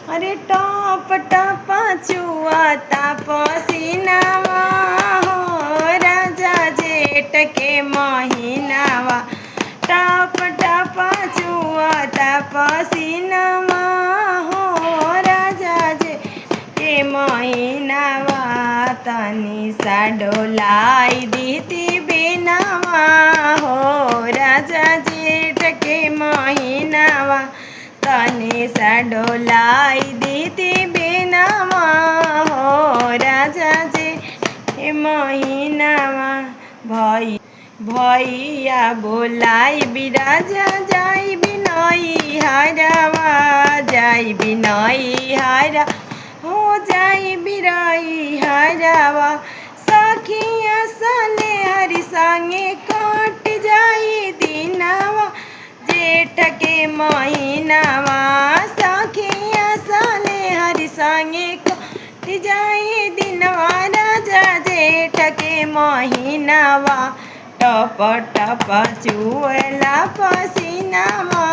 अरे टप टप चुआता पसीनावा हो राजा जेठ के महीनावा। टप टप चुआता पसीनावा हो राजा जेठ के महीनावा। तनी सा डोलाई दीती बेनावा हो राजा जेठ के महीनावा। तनी सा डोलाई दीती बेनावा हो राजा जे महीनावा। भैया बोलाई बिराजा जाई बिनई हरावा। जाई बिनई हरा हो जाई बिरई हरावा। सखिया सने हरि संगे कट जाई दिनावा जेठ के महीनावा। सखिया सने हरि संगे कट जाई दिनवा राजा जेठ के महीनावा। टप टप चुएला पसीनावा